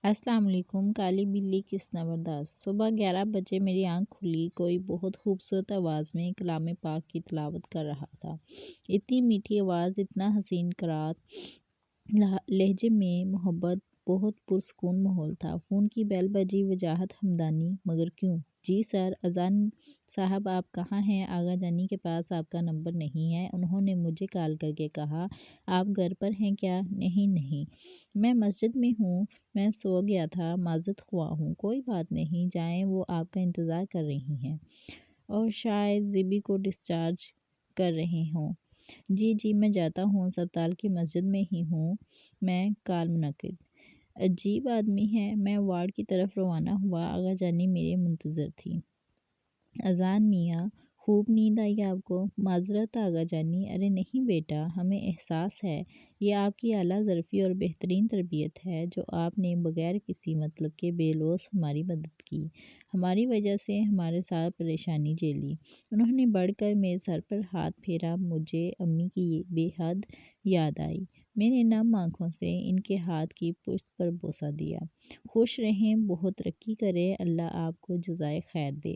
السلام علیکم۔ کالی بلی کس نہ برداشت۔ صبح 11 بجے میری آنکھ کھلی، کوئی بہت خوبصورت آواز میں کلام پاک کی تلاوت کر رہا تھا۔ اتنی میٹھی آواز، اتنا حسین قرات، لہجے میں محبت، بہت پرسکون ماحول تھا۔ فون کی بیل بجی، وجاہت ہمدانی، مگر کیوں؟ جی سر، اذان صاحب آپ کہاں ہیں؟ آغا جانی کے پاس آپ کا نمبر نہیں ہے، انہوں نے مجھے کال کر کے کہا۔ آپ گھر پر ہیں کیا؟ نہیں، میں مسجد میں ہوں، میں سو گیا تھا، معذرت خواہ ہوں۔ کوئی بات نہیں، جائیں، وہ آپ کا انتظار کر رہی ہیں اور شاید زیبی کو ڈسچارج کر رہے ہوں۔ جی میں جاتا ہوں، اسپتال کی مسجد میں ہی ہوں میں۔ کال منعقد۔ عجیب آدمی ہے۔ میں وارڈ کی طرف روانہ ہوا، آغا جانی میرے منتظر تھی۔ اذان میاں، خوب نیند آئی آپ کو؟ معذرت آغا جانی۔ ارے نہیں بیٹا، ہمیں احساس ہے یہ آپ کی اعلیٰ ظرفی اور بہترین تربیت ہے جو آپ نے بغیر کسی مطلب کے بے لوث ہماری مدد کی، ہماری وجہ سے ہمارے ساتھ پریشانی جھیلی۔ انہوں نے بڑھ کر میرے سر پر ہاتھ پھیرا، مجھے امی کی بے حد یاد آئی۔ میں نے نم آنکھوں سے ان کے ہاتھ کی پشت پر بوسہ دیا۔ خوش رہیں، بہت ترقی کریں، اللہ آپ کو جزائے خیر دے۔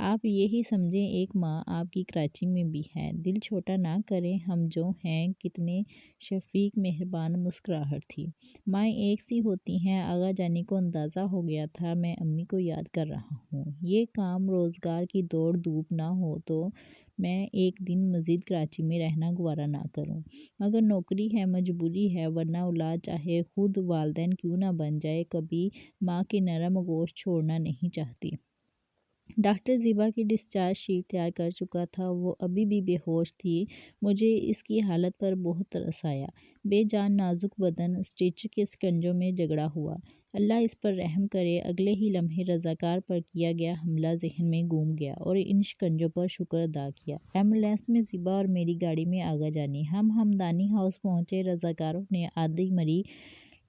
آپ یہی سمجھیں ایک ماں آپ کی کراچی میں بھی ہے، دل چھوٹا نہ کریں، ہم جو ہیں۔ کتنے شفیق مہربان مسکراہٹ تھی۔ مائیں ایک سی ہوتی ہیں۔ آغا جانی کو اندازہ ہو گیا تھا میں امی کو یاد کر رہا ہوں۔ یہ کام روزگار کی دوڑ دھوپ نہ ہو تو میں ایک دن مزید کراچی میں رہنا گوارا نہ کروں، مگر نوکری ہے، مجبوری ہے، ورنہ اولاد چاہے خود والدین کیوں نہ بن جائے، کبھی ماں کے نرم گوشت چھوڑنا نہیں چاہتی۔ ڈاکٹر زیبا کی ڈسچارج شیٹ تیار کر چکا تھا، وہ ابھی بھی بے ہوش تھی۔ مجھے اس کی حالت پر بہت ترس آیا۔ بے جان نازک بدن، اسٹریچر کے سکنجوں میں جگڑا ہوا۔ اللہ اس پر رحم کرے۔ اگلے ہی لمحے رضاکار پر کیا گیا حملہ ذہن میں گھوم گیا اور ان شکنجوں پر شکر ادا کیا۔ ایمبولینس میں زیبا اور میری گاڑی میں آغا جانی۔ ہم ہمدانی ہاؤس پہنچے۔ رضاکاروں نے آدھی مری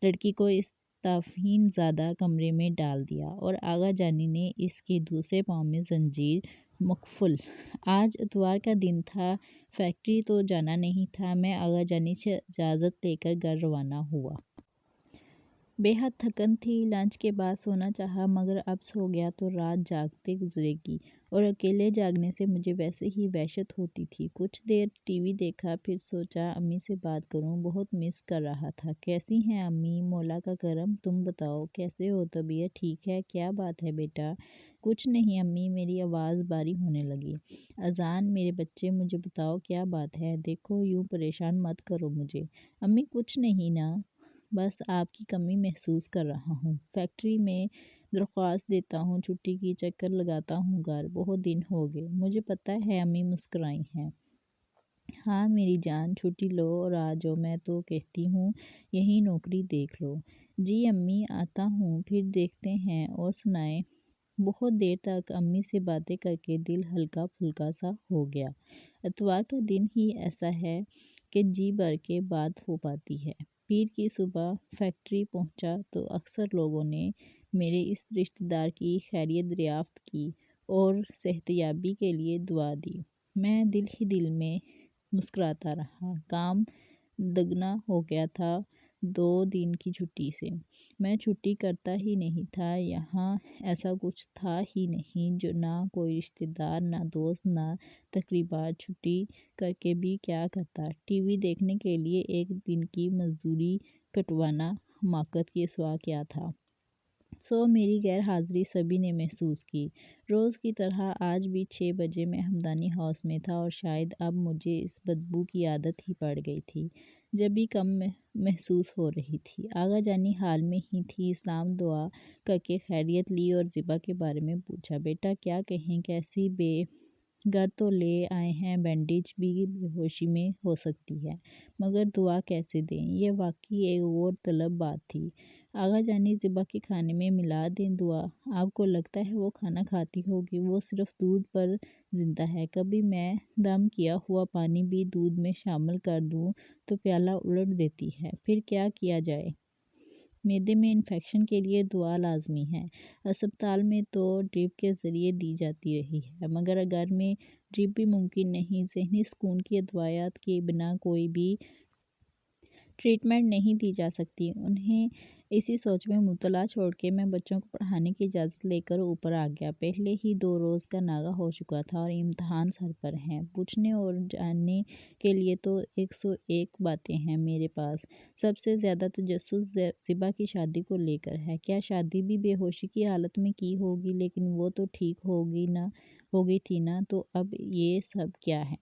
لڑکی کو اس تعفین زدہ کمرے میں ڈال دیا اور آغا جانی نے اس کے دوسرے پاؤں میں زنجیر مقفل۔ آج اتوار کا دن تھا، فیکٹری تو جانا نہیں تھا۔ میں آغا جانی سے اجازت لے کر گھر روانہ ہوا۔ بے حد تھکن تھی، لنچ کے بعد سونا چاہا، مگر اب سو گیا تو رات جاگتے گزرے گی اور اکیلے جاگنے سے مجھے ویسے ہی وحشت ہوتی تھی۔ کچھ دیر ٹی وی دیکھا، پھر سوچا امی سے بات کروں، بہت مس کر رہا تھا۔ کیسی ہیں امی؟ مولا کا کرم، تم بتاؤ کیسے ہو؟ طبیعت ٹھیک ہے؟ کیا بات ہے بیٹا؟ کچھ نہیں امی، میری آواز باری ہونے لگی۔ اذان، میرے بچے، مجھے بتاؤ کیا بات ہے؟ دیکھو یوں پریشان مت کرو مجھے۔ امی کچھ نہیں نا، بس آپ کی کمی محسوس کر رہا ہوں۔ فیکٹری میں درخواست دیتا ہوں چھٹی کی، چکر لگاتا ہوں گھر، بہت دن ہو گئے۔ مجھے پتہ ہے امی مسکرائی ہیں۔ ہاں میری جان، چھٹی لو اور آ جاؤ، میں تو کہتی ہوں یہیں نوکری دیکھ لو۔ جی امی، آتا ہوں، پھر دیکھتے ہیں اور سنائیں۔ بہت دیر تک امی سے باتیں کر کے دل ہلکا پھلکا سا ہو گیا۔ اتوار کا دن ہی ایسا ہے کہ جی بھر کے بات ہو پاتی ہے۔ پیر کی صبح فیکٹری پہنچا تو اکثر لوگوں نے میرے اس رشتہ دار کی خیریت دریافت کی اور صحتیابی کے لیے دعا دی۔ میں دل ہی دل میں مسکراتا رہا۔ کام دگنا ہو گیا تھا 2 دن کی چھٹی سے۔ میں چھٹی کرتا ہی نہیں تھا، یہاں ایسا کچھ تھا ہی نہیں، نہ کوئی رشتہ دار، نہ دوست، نہ تقریبات۔ چھٹی کر کے بھی کیا کرتا؟ ٹی وی دیکھنے کے لیے ایک دن کی مزدوری کٹوانا حماقت کے سوا کیا تھا؟ میری غیر حاضری سبھی نے محسوس کی۔ روز کی طرح آج بھی 6 بجے میں ہمدانی ہاؤس میں تھا اور شاید اب مجھے اس بدبو کی عادت ہی پڑ گئی تھی، جب بھی کم محسوس ہو رہی تھی۔ آغا جانی حال میں ہی تھی، اسلام دعا کر کے خیریت لی اور زیبا کے بارے میں پوچھا۔ بیٹا کیا کہیں، کیسی بے؟ گھر تو لے آئے ہیں، بینڈیج بھی بے ہوشی میں ہو سکتی ہے، مگر دعا کیسے دیں؟ یہ واقعی ایک غور طلب بات تھی۔ آغا جانی، زیبا کے کھانے میں ملا دیں دعا؟ آپ کو لگتا ہے وہ کھانا کھاتی ہوگی؟ وہ صرف دودھ پر زندہ ہے، کبھی میں دم کیا ہوا پانی بھی دودھ میں شامل کر دوں تو پیالہ الٹ دیتی ہے۔ پھر کیا کیا جائے؟ معدے میں انفیکشن کے لیے دعا لازمی ہے۔ اسپتال میں تو ڈرپ کے ذریعے دی جاتی رہی ہے، مگر گھر میں ڈرپ بھی ممکن نہیں۔ ذہنی سکون کی ادویات کے بنا کوئی بھی ٹریٹمنٹ نہیں دی جا سکتی۔ انہیں اسی سوچ میں مبتلا چھوڑ کے میں بچوں کو پڑھانے کی اجازت لے کر اوپر آ گیا۔ پہلے ہی 2 روز کا ناغہ ہو چکا تھا اور امتحان سر پر ہیں۔ پوچھنے اور جاننے کے لیے تو 101 باتیں ہیں میرے پاس۔ سب سے زیادہ تجسس زیبا کی شادی کو لے کر ہے۔ کیا شادی بھی بے ہوشی کی حالت میں کی ہوگی؟ لیکن وہ تو ٹھیک ہو گئی تھی نا، تو اب یہ سب کیا ہے؟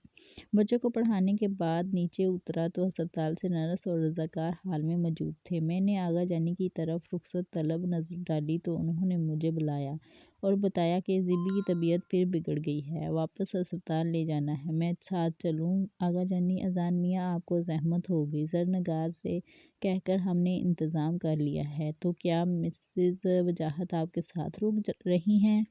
بچوں کو پڑھانے کے بعد نیچے اترا تو ہسپتال سے نرس اور رضاکار حال میں موجود تھے۔ میں نے آغا جانی کی طرف رخصت طلب نظر ڈالی تو انہوں نے مجھے بلایا اور بتایا کہ زبی کی طبیعت پھر بگڑ گئی ہے، واپس ہسپتال لے جانا ہے۔ میں ساتھ چلوں آغا جانی؟ اذان میاں آپ کو زحمت ہوگی، زرنگار سے کہہ کر ہم نے انتظام کر لیا ہے۔ تو کیا مسز وجاہت آپ کے ساتھ رک رہی ہیں؟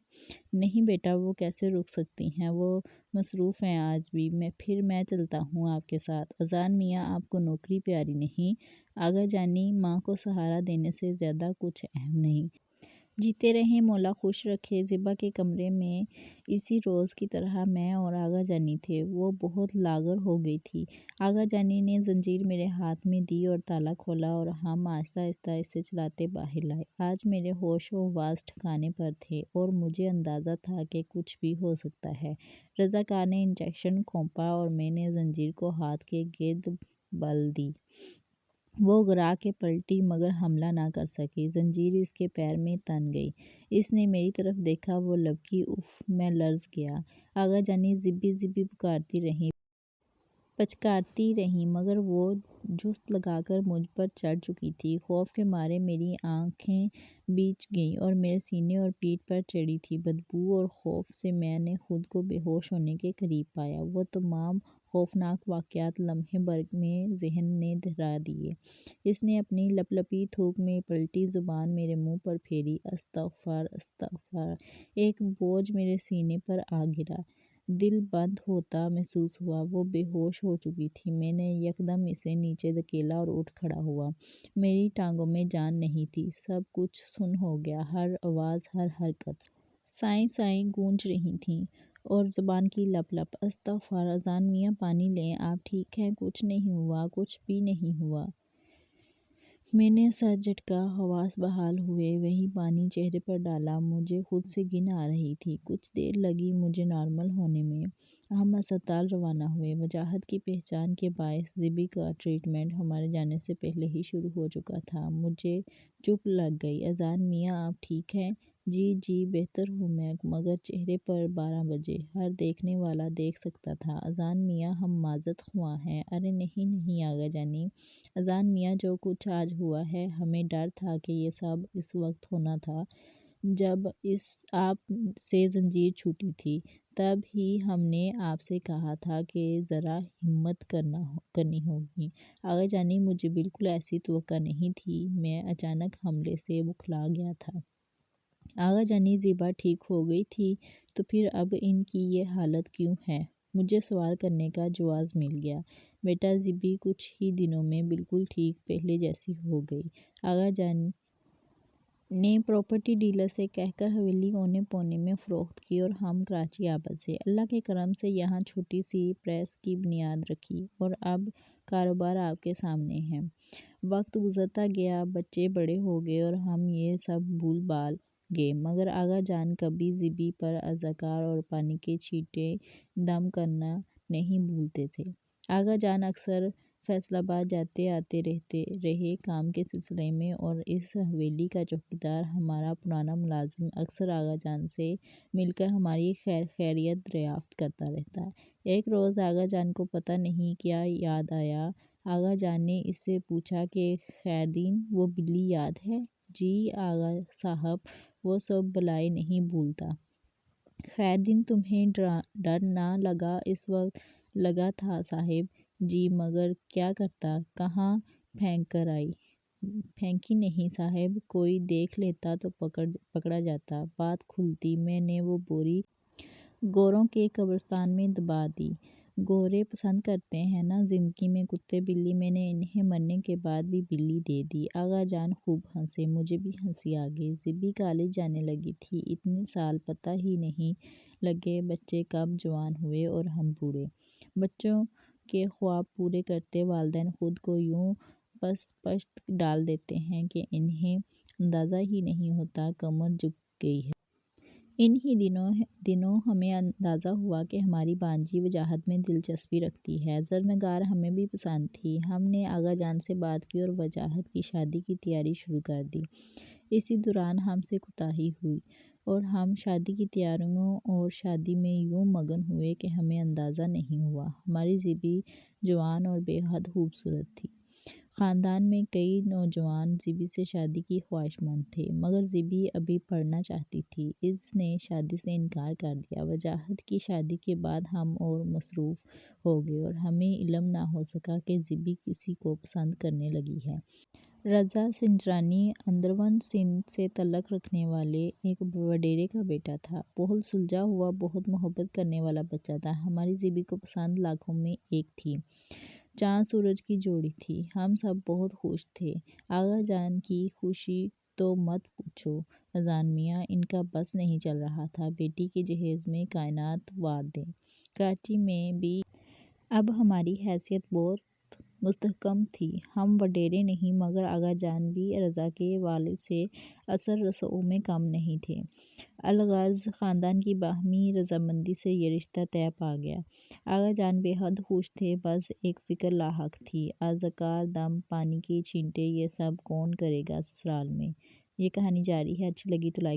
نہیں بیٹا، وہ کیسے رک سکتی ہیں، وہ مصروف ہیں آج بھی۔ پھر میں چلتا ہوں آپ کے ساتھ۔ اذان میاں آپ کو نوکری پیاری نہیں؟ آغا جانی، ماں کو سہارا دینے سے زیادہ کچھ اہم نہیں۔ جیتے رہیں، مولا خوش رکھے۔ زیبا کے کمرے میں اسی روز کی طرح میں اور آغا جانی تھے۔ وہ بہت لاغر ہو گئی تھی۔ آغا جانی نے زنجیر میرے ہاتھ میں دی اور تالا کھولا اور ہم آہستہ آہستہ اسے چلاتے باہر لائے۔ آج میرے ہوش و حواس ٹھکانے پر تھے اور مجھے اندازہ تھا کہ کچھ بھی ہو سکتا ہے۔ رضاکار نے انجیکشن کھونپا اور میں نے زنجیر کو ہاتھ کے گرد بل دی۔ وہ گرا کے پلٹی مگر حملہ نہ کر سکی۔ زنجیر اس کے پیر میں تن گئی۔ اس نے میری طرف دیکھا، وہ لبکی، اف! میں لرز گیا۔ آغا جانی زبی زبی پکارتی رہیں، پچکارتی رہیں، مگر وہ جست لگا کر مجھ پر چڑھ چکی تھی۔ خوف کے مارے میری آنکھیں بھیج گئیں اور میرے سینے اور پیٹھ پر چڑھی تھی بدبو اور خوف سے میں نے خود کو بے ہوش ہونے کے قریب پایا۔ وہ تمام خوفناک واقعات لمحے بھر میں ذہن نے دہرا دیے۔ اس نے اپنی لپلپی تھوک میں پلٹی زبان میرے منہ پر پھیری۔ استغفار، استغفار! ایک بوجھ میرے سینے پر آ گرا۔ دل بند ہوتا محسوس ہوا۔ وہ بے ہوش ہو چکی تھی۔ میں نے یکدم اسے نیچے دھکیلا اور اٹھ کھڑا ہوا۔ میری ٹانگوں میں جان نہیں تھی۔ سب کچھ سن ہو گیا۔ ہر آواز، ہر حرکت سائیں سائیں گونج رہی تھی اور زبان کی لپ لپ۔ استغفار! اذان میاں پانی لیں، آپ ٹھیک ہیں؟ کچھ نہیں ہوا، کچھ بھی نہیں ہوا۔ میں نے سر جھٹکا۔ حواس بحال ہوئے۔ وہی پانی چہرے پر ڈالا۔ مجھے خود سے گھن آ رہی تھی۔ کچھ دیر لگی مجھے نارمل ہونے میں۔ ہم ہسپتال روانہ ہوئے۔ وجاہت کی پہچان کے باعث زبی کا ٹریٹمنٹ ہمارے جانے سے پہلے ہی شروع ہو چکا تھا۔ مجھے چپ لگ گئی۔ اذان میاں آپ ٹھیک ہیں؟ جی جی بہتر ہوں میں، مگر چہرے پر 12 بجے، ہر دیکھنے والا دیکھ سکتا تھا۔ اذان میاں ہم معذرت خواہ ہیں۔ ارے نہیں نہیں آغا جانی۔ اذان میاں جو کچھ آج ہوا ہے، ہمیں ڈر تھا کہ یہ سب اس وقت ہونا تھا جب آپ سے زنجیر چھوٹی تھی۔ تب ہی ہم نے آپ سے کہا تھا کہ ذرا ہمت کرنی ہوگی۔ آغا جانی مجھے بالکل ایسی توقع نہیں تھی۔ میں اچانک حملے سے بوکھلا گیا تھا۔ آغا جانی زیبا ٹھیک ہو گئی تھی تو پھر اب ان کی یہ حالت کیوں ہے؟ مجھے سوال کرنے کا جواز مل گیا۔ بیٹا زبی کچھ ہی دنوں میں بالکل ٹھیک پہلے جیسی ہو گئی۔ آغا جان نے پراپرٹی ڈیلر سے کہہ کر حویلی اونے پونے میں فروخت کی اور ہم کراچی آ بسے۔ اللہ کے کرم سے یہاں چھوٹی سی پریس کی بنیاد رکھی اور اب کاروبار آپ کے سامنے ہے۔ وقت گزرتا گیا، بچے بڑے ہو گئے اور ہم یہ سب بھول بھال گئے، مگر آغا جان کبھی زبی پر اذکار اور پانی کے چھینٹے دم کرنا نہیں بھولتے تھے۔ آغا جان اکثر فیصل آباد جاتے آتے رہے کام کے سلسلے میں اور اس حویلی کا چوکیدار، ہمارا پرانا ملازم، اکثر آغا جان سے مل کر ہماری خیریت دریافت کرتا رہتا۔ ایک روز آغا جان کو پتہ نہیں کیا یاد آیا۔ آغا جان نے اس سے پوچھا کہ خیردین وہ بلی یاد ہے؟ جی آغا صاحب، وہ سب بلائیں نہیں بھولتا۔ خیردین تمہیں ڈر نہ لگا؟ اس وقت لگا تھا صاحب جی، مگر کیا کرتا؟ کہاں پھینک کر آئی؟ پھینکی نہیں صاحب، کوئی دیکھ لیتا تو پکڑا جاتا۔ بات کھلتی۔ میں نے وہ بوری گوروں کے قبرستان میں دبا دی۔ گورے پسند کرتے ہیں نا زندگی میں کتے بلی، میں نے انہیں مرنے کے بعد بھی بلی دے دی۔ آغا جان خوب ہنسے، مجھے بھی ہنسی آ گئی۔ زبی کالج جانے لگی تھی۔ اتنے سال پتہ ہی نہیں لگے بچے کب جوان ہوئے اور ہم بوڑھے۔ بچوں کے خواب پورے کرتے والدین خود کو یوں بس پشت ڈال دیتے ہیں کہ انہیں اندازہ ہی نہیں ہوتا کمر جھک گئی ہے۔ انہی دنوں ہمیں اندازہ ہوا کہ ہماری بانجی وجاہت میں دلچسپی رکھتی ہے۔ زرنگار ہمیں بھی پسند تھی۔ ہم نے آغا جان سے بات کی اور وجاہت کی شادی کی تیاری شروع کر دی۔ اسی دوران ہم سے کوتاہی ہوئی اور ہم شادی کی تیاریوں اور شادی میں یوں مگن ہوئے کہ ہمیں اندازہ نہیں ہوا۔ ہماری زیبی جوان اور بے حد خوبصورت تھی۔ خاندان میں کئی نوجوان زیبی سے شادی کی خواہشمند تھے، مگر زیبی ابھی پڑھنا چاہتی تھی۔ اس نے شادی سے انکار کر دیا۔ وجاہت کی شادی کے بعد ہم اور مصروف ہو گئے اور ہمیں علم نہ ہو سکا کہ زیبی کسی کو پسند کرنے لگی ہے۔ رضا سنجرانی اندرون سندھ سے تعلق رکھنے والے ایک وڈیرے کا بیٹا تھا۔ بہت سلجھا ہوا، بہت محبت کرنے والا بچہ تھا۔ ہماری زیبی کو پسند لاکھوں میں ایک تھی۔ چاند سورج کی جوڑی تھی۔ ہم سب بہت خوش تھے۔ آغا جان کی خوشی تو مت پوچھو اذان میاں، ان کا بس نہیں چل رہا تھا۔ بیٹی کے جہیز میں کائنات وار دیں۔ کراچی میں بھی اب ہماری حیثیت بہت مستحکم تھی۔ ہم وڈیرے نہیں مگر آغا جان بھی رضا کے والد سے اثر رسوخ میں کم نہیں تھے۔ الغرض خاندان کی باہمی رضامندی سے یہ رشتہ طے پا گیا۔ آغا جان بے حد خوش تھے، بس ایک فکر لاحق تھی، آذکار دم پانی کے چھینٹے یہ سب کون کرے گا سسرال میں۔ یہ کہانی جاری ہے۔ اچھی لگی تو لائک